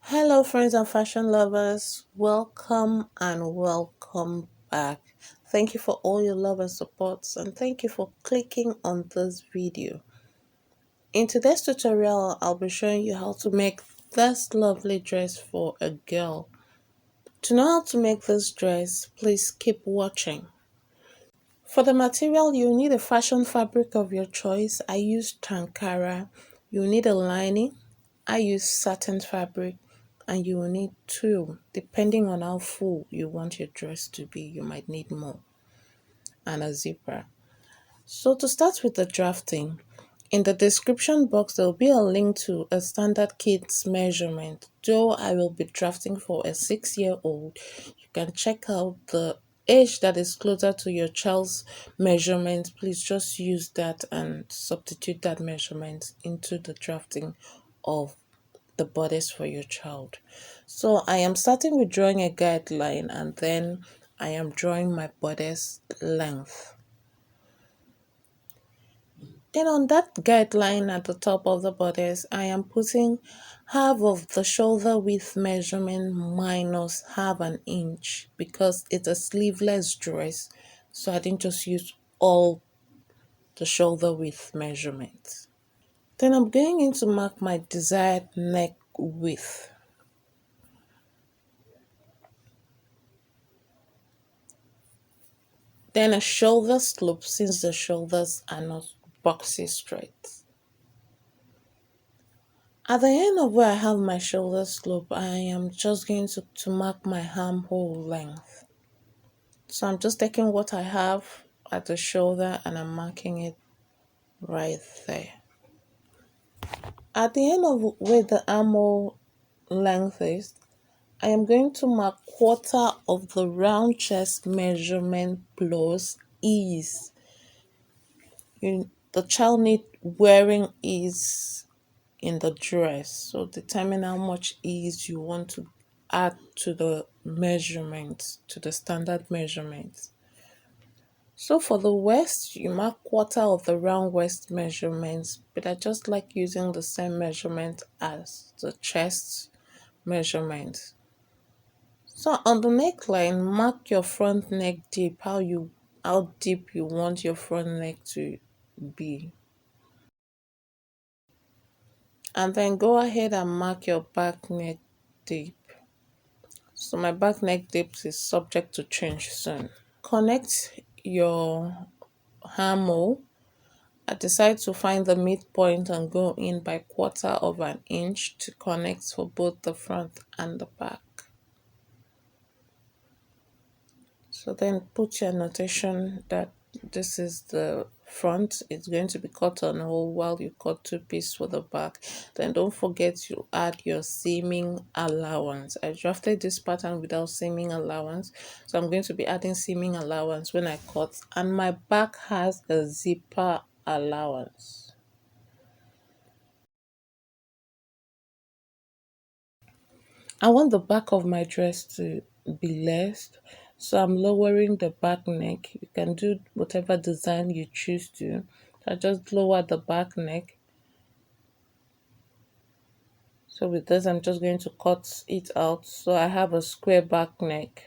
Hello, friends and fashion lovers. Welcome and welcome back. Thank you for all your love and support, and thank you for clicking on this video. In today's tutorial, I'll be showing you how to make this lovely dress for a girl. To know how to make this dress, please keep watching. For the material, you need a fashion fabric of your choice. I use Tankara. You need a lining. I use satin fabric, and you will need two, depending on how full you want your dress to be. You might need more, and a zipper. So to start with the drafting, in the description box there will be a link to a standard kit's measurement. Though I will be drafting for a 6-year-old, you can check out the age that is closer to your child's measurement. Please just use that and substitute that measurement into the drafting of the bodice for your child. So I am starting with drawing a guideline, and then I am drawing my bodice length. Then on that guideline at the top of the bodice, I am putting half of the shoulder width measurement minus half an inch because it's a sleeveless dress. So I didn't just use all the shoulder width measurements. Then I'm going in to mark my desired neck width. Then a shoulder slope since the shoulders are not boxy straight. At the end of where I have my shoulder slope, I am just going to mark my armhole length. So I'm just taking what I have at the shoulder and I'm marking it right there. At the end of where the armhole length is, I am going to mark quarter of the round chest measurement plus ease. The child need wearing ease in the dress, so determine how much ease you want to add to the measurements, to the standard measurements. So for the waist, you mark quarter of the round waist measurements, but I just like using the same measurement as the chest measurement. So on the neckline, mark your front neck deep, how deep you want your front neck to be. And then go ahead and mark your back neck deep. So my back neck dip is subject to change soon. Connect your armhole. I decide to find the midpoint and go in by quarter of an inch to connect for both the front and the back. So then put your notation that this is the front. It's going to be cut on hole while you cut two pieces for the back. Then don't forget to add your seaming allowance. I drafted this pattern without seaming allowance, so I'm going to be adding seaming allowance when I cut, and my back has a zipper allowance. I want the back of my dress to be laced, so I'm lowering the back neck. You can do whatever design you choose to. I just lower the back neck. So with this, I'm just going to cut it out. So I have a square back neck.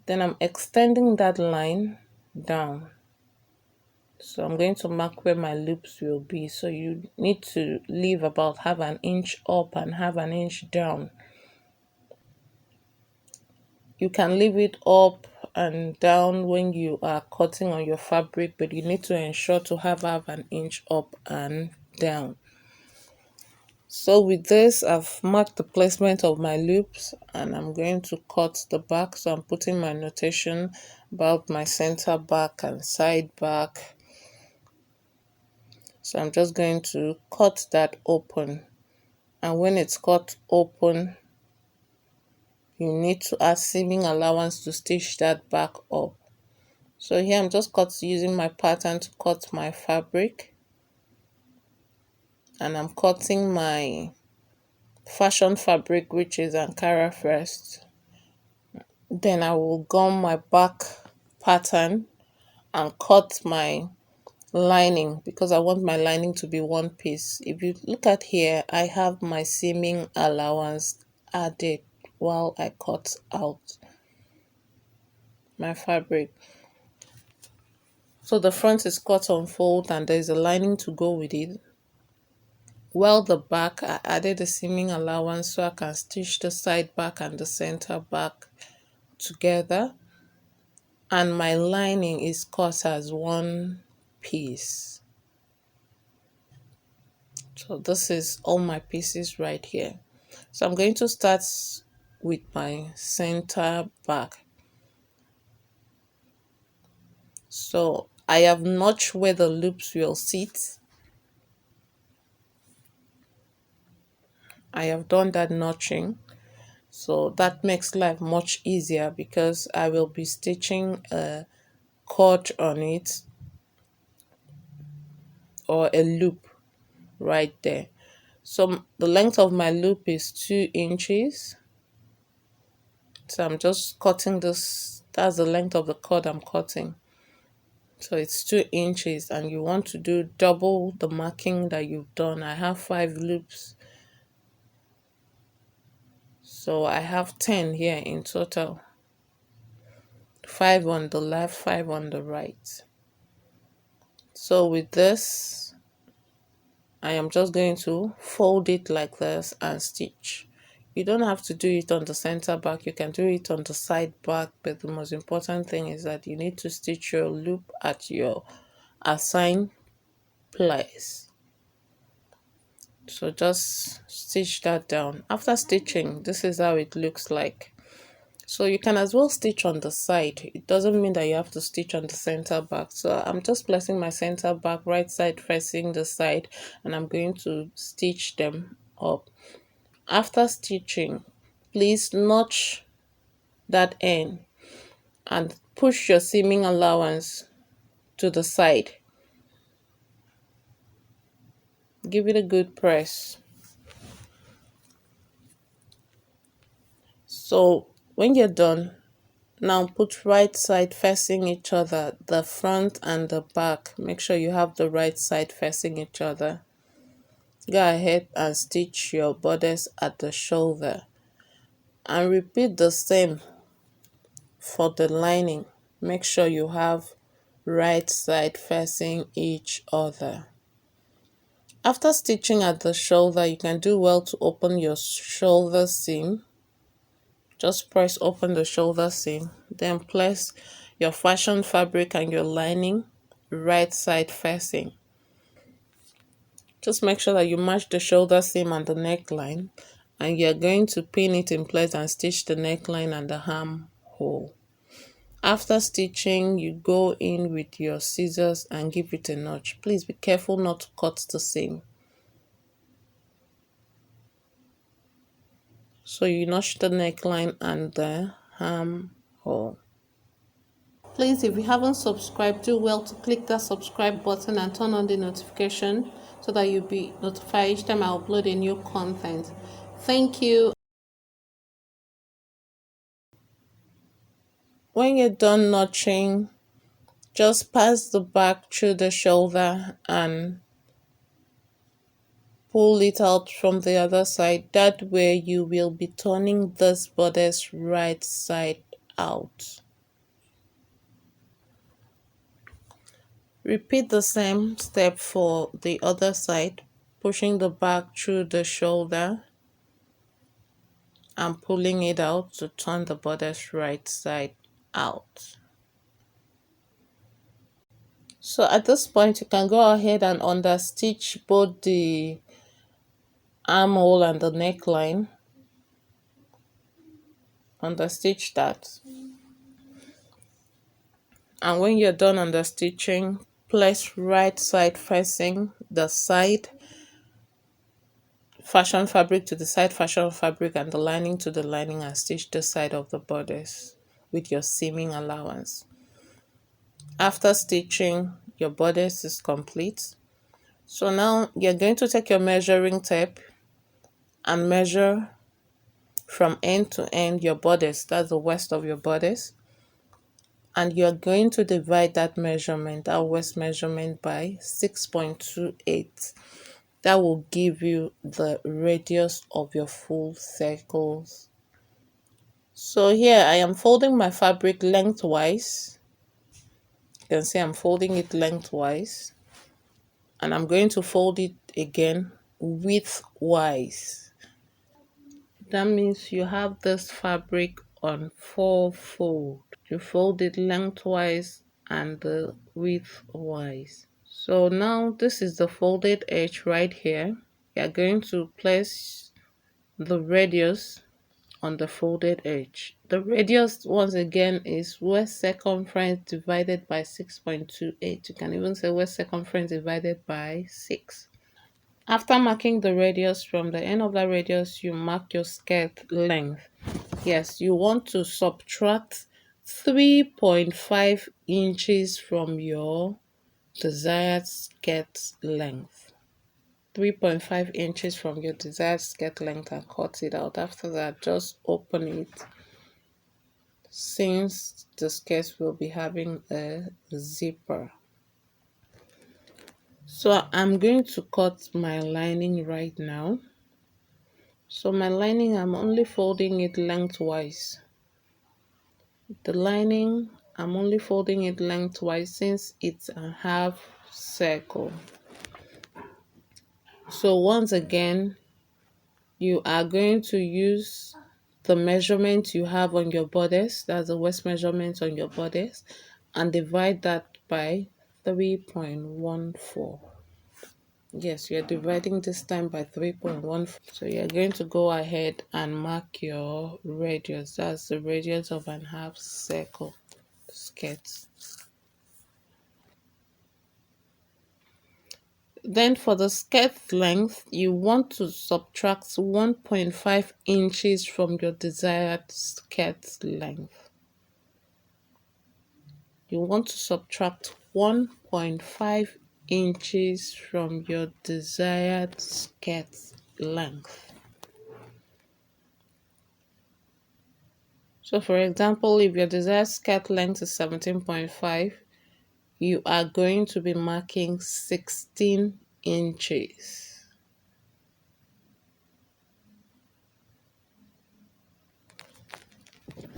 Then I'm extending that line down. So I'm going to mark where my loops will be. So you need to leave about half an inch up and half an inch down. You can leave it up and down when you are cutting on your fabric, but you need to ensure to have half an inch up and down. So with this, I've marked the placement of my loops and I'm going to cut the back. So I'm putting my notation about my center back and side back. So I'm just going to cut that open, and when it's cut open, you need to add seaming allowance to stitch that back up. So here I'm just using my pattern to cut my fabric, and I'm cutting my fashion fabric, which is Ankara first. Then I will gum my back pattern and cut my lining because I want my lining to be one piece. If you look at here, I have my seaming allowance added while I cut out my fabric. So the front is cut on fold and there's a lining to go with it. While the back, I added a seaming allowance so I can stitch the side back and the center back together. And my lining is cut as one piece. So this is all my pieces right here. So I'm going to start with my center back. So I have notched where the loops will sit. I have done that notching. So that makes life much easier because I will be stitching a cord on it or a loop right there. So the length of my loop is 2 inches. So I'm just cutting this. That's the length of the cord I'm cutting. So it's 2 inches and you want to do double the marking that you've done. I have 5 loops. So I have 10 here in total. 5 on the left, 5 on the right. So with this, I am just going to fold it like this and stitch. You don't have to do it on the center back, you can do it on the side back, but the most important thing is that you need to stitch your loop at your assigned place. So just stitch that down. After stitching, this is how it looks like. So you can as well stitch on the side. It doesn't mean that you have to stitch on the center back. So I'm just placing my center back, right side facing the side, and I'm going to stitch them up. After stitching, please notch that end and push your seaming allowance to the side. Give it a good press. So when you're done, now put right side facing each other, the front and the back. Make sure you have the right side facing each other. Go ahead and stitch your bodice at the shoulder. And repeat the same for the lining. Make sure you have right side facing each other. After stitching at the shoulder, you can do well to open your shoulder seam. Just press open the shoulder seam, then place your fashion fabric and your lining right side facing. Just make sure that you match the shoulder seam and the neckline, and you're going to pin it in place and stitch the neckline and the armhole. After stitching, you go in with your scissors and give it a notch. Please be careful not to cut the seam. So you notch the neckline and the armhole. Please, if you haven't subscribed, do well to click that subscribe button and turn on the notification so that you'll be notified each time I upload a new content. Thank you. When you're done notching, just pass the back through the shoulder and pull it out from the other side. That way you will be turning this bodice right side out. Repeat the same step for the other side, pushing the back through the shoulder and pulling it out to turn the bodice right side out. So at this point, you can go ahead and understitch both the armhole and the neckline. Understitch that. And when you're done understitching, place right side facing the side fashion fabric to the side fashion fabric and the lining to the lining, and stitch the side of the bodice with your seaming allowance. After stitching, your bodice is complete. So now you're going to take your measuring tape and measure from end to end your bodice. That's the waist of your bodice. and you're going to divide that measurement, that waist measurement, by 6.28. That will give you the radius of your full circles. So here I am folding my fabric lengthwise. You can see I'm folding it lengthwise, and I'm going to fold it again widthwise. That means you have this fabric on 4-fold. You fold it lengthwise and the widthwise. So now this is the folded edge right here. You are going to place the radius on the folded edge. The radius once again is waist circumference divided by 6.28. You can even say waist circumference divided by 6. After marking the radius, from the end of the radius, you mark your skirt length. Yes, you want to subtract 3.5 inches from your desired skirt length. 3.5 inches from your desired skirt length and cut it out. After that, just open it, since the skirt will be having a zipper. So I'm going to cut my lining right now. So my lining, I'm only folding it lengthwise. The lining, I'm only folding it lengthwise since it's a half circle. So once again, you are going to use the measurement you have on your bodice, that's the waist measurement on your bodice, and divide that by 3.14. Yes, you're dividing this time by 3.14. So you're going to go ahead and mark your radius. That's the radius of an half circle skirt. Then for the skirt length, you want to subtract 1.5 inches from your desired skirt length. You want to subtract 1.5 inches from your desired skirt length. So for example, if your desired skirt length is 17.5, you are going to be marking 16 inches.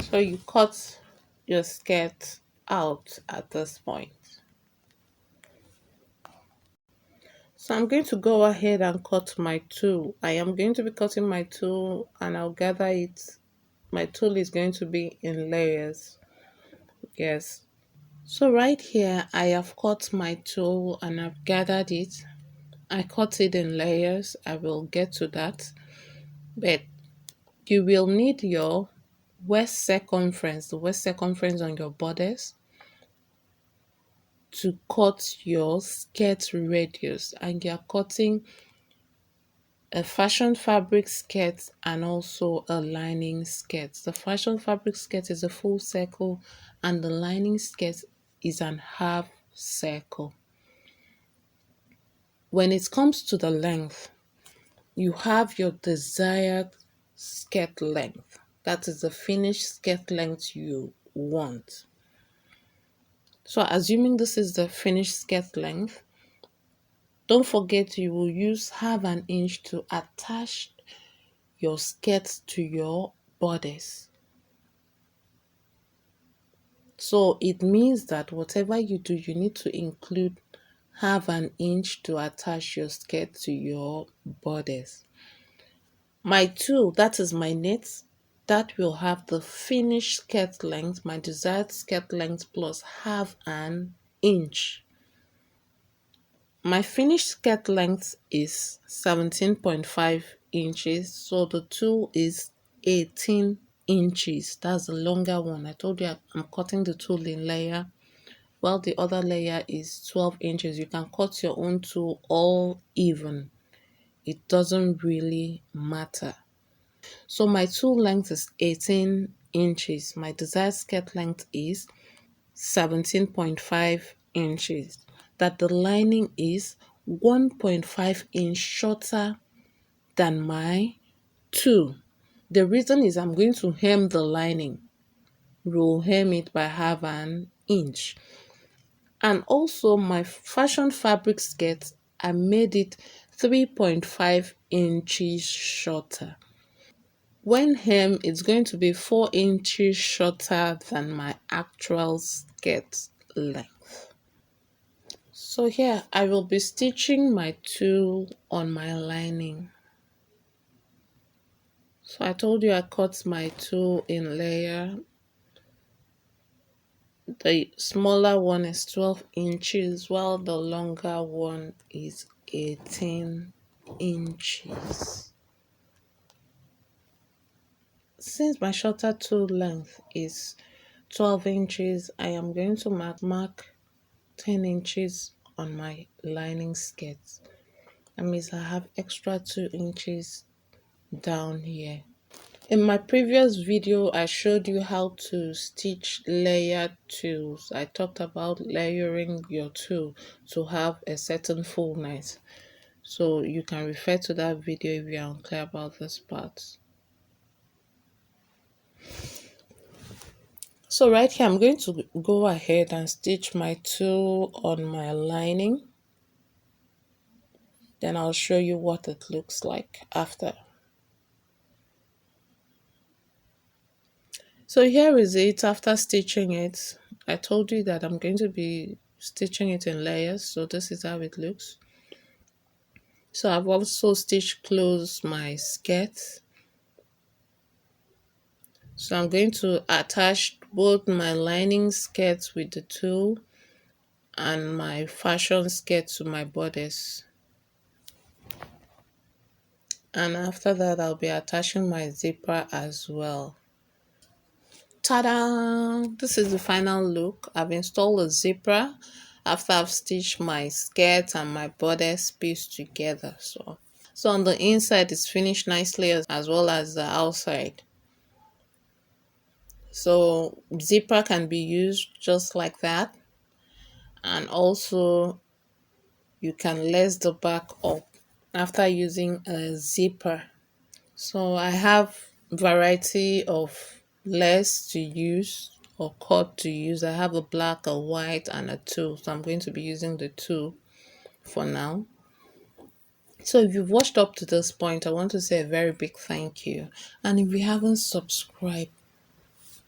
So you cut your skirt out at this point. So I'm going to go ahead and cut my tool. I am going to be cutting my tool, and I'll gather it. My tool is going to be in layers. Yes. So right here, I have cut my tool and I've gathered it. I cut it in layers. I will get to that. But you will need your waist circumference, the waist circumference on your bodice, to cut your skirt radius. And you're cutting a fashion fabric skirt and also a lining skirt. The fashion fabric skirt is a full circle and the lining skirt is an half circle. When it comes to the length, you have your desired skirt length. That is the finished skirt length you want. So assuming this is the finished skirt length, don't forget you will use half an inch to attach your skirt to your bodice. So it means that whatever you do, you need to include half an inch to attach your skirt to your bodice. My tool, that is my net, that will have the finished skirt length, my desired skirt length, plus half an inch. My finished skirt length is 17.5 inches, so the tool is 18 inches. That's the longer one. I told you I'm cutting the tool in layer, while the other layer is 12 inches. You can cut your own tool all even. It doesn't really matter. So my tool length is 18 inches. My desired skirt length is 17.5 inches. That the lining is 1.5 inch shorter than my tool. The reason is I'm going to hem the lining. roll hem it by half an inch. And also my fashion fabric skirt, I made it 3.5 inches shorter. When hem, it's going to be 4 inches shorter than my actual skirt length. So here I will be stitching my tulle on my lining. So I told you I cut my tulle in layer. The smaller one is 12 inches while the longer one is 18 inches. Since my shorter tulle length is 12 inches, I am going to mark 10 inches on my lining skirt. That means I have extra 2 inches down here. In my previous video, I showed you how to stitch layered tulles. I talked about layering your tulle to have a certain fullness. So you can refer to that video if you're unclear about this part. So right here, I'm going to go ahead and stitch my tulle on my lining. Then I'll show you what it looks like after. So here is it after stitching it. I told you that I'm going to be stitching it in layers, so this is how it looks. So I've also stitched close my skirt. So I'm going to attach both my lining skirt with the tulle and my fashion skirt to my bodice. And after that, I'll be attaching my zipper as well. Ta-da! This is the final look. I've installed a zipper after I've stitched my skirt and my bodice piece together. So on the inside it's finished nicely as well as the outside. So zipper can be used just like that, and also you can lace the back up after using a zipper. So I have variety of lace to use or cord to use. I have a black, a white, and a tulle. So I'm going to be using the tulle for now. So if you've watched up to this point, I want to say a very big thank you. And if you haven't subscribed,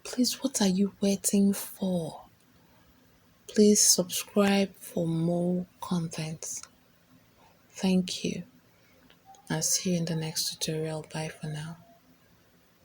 please, what are you waiting for? Please subscribe for more content. Thank you. I'll see you in the next tutorial. Bye for now.